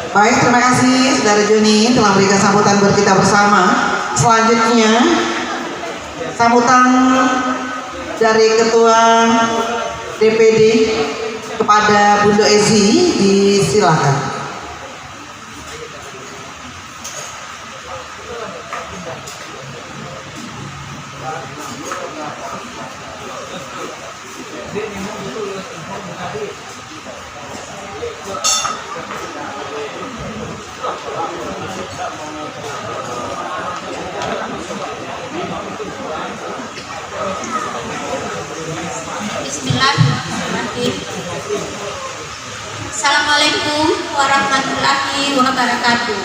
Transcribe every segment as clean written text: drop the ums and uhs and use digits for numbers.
Baik, terima kasih Saudara Joni telah memberikan sambutan buat kita bersama. Selanjutnya sambutan dari Ketua DPD kepada Bunda Ezi, disilakan. Bismillahirrahmanirrahim. Assalamualaikum warahmatullahi wabarakatuh.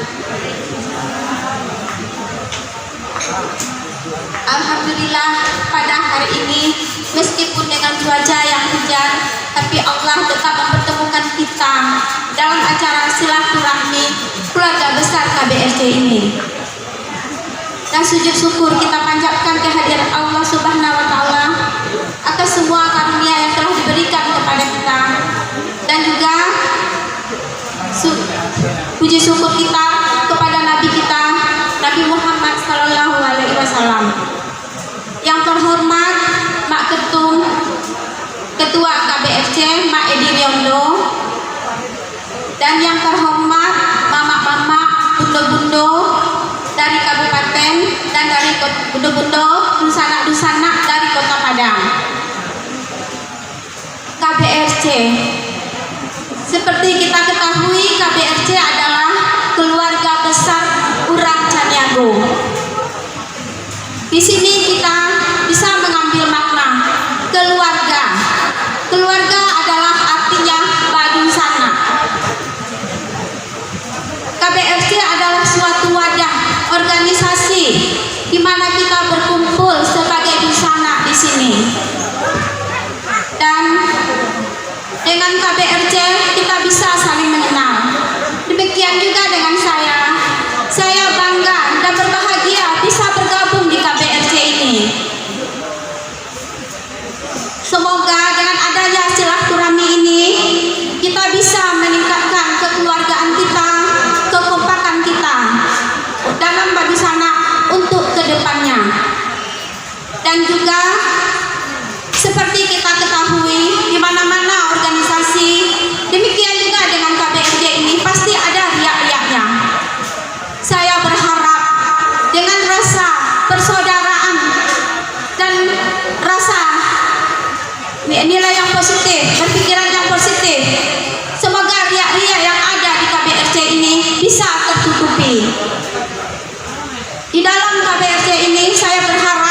Alhamdulillah, pada hari ini meskipun dengan cuaca yang hujan, tapi Allah tetap mempertemukan kita dalam acara silaturahmi keluarga besar KBRC ini. Dan sujud syukur kita panjatkan kehadiran Allah Subhanahu wa Ta'ala atas semua karunia yang telah diberikan kepada kita, dan juga puji syukur kita kepada Nabi kita, Nabi Muhammad Sallallahu Alaihi Wasallam. Yang terhormat Mak Ketum, Ketua KBRC Mak Edi Riondo, dan yang terhormat Mama-mama, Bundo-bundo dari kabupaten dan dari bundo-bundo, dusanak-dusanak dari Kota Padang. KBRC, seperti kita ketahui, KBRC adalah keluarga besar Urang Caniago. Di sini kita bisa mengambil makna keluarga. Keluarga adalah artinya badung sana. KBRC adalah suatu wadah organisasi di mana kita berkumpul sebagai dusana di sini. Dan dengan KBRC kita bisa saling mengenal. Demikian juga dengan saya. Saya bangga dan berbahagia bisa bergabung di KBRC ini. Semoga dengan adanya silaturahmi ini kita bisa meningkatkan kekeluargaan kita, kekompakan kita dalam badusana untuk kedepannya. Dan juga seperti kita ketahui, di mana-mana organisasi, demikian juga dengan KBRC ini pasti ada riak-riaknya. Saya berharap dengan rasa persaudaraan dan rasa nilai yang positif, berpikiran yang positif, semoga riak-riak yang ada di KBRC ini bisa tertutupi. Di dalam KBRC ini saya berharap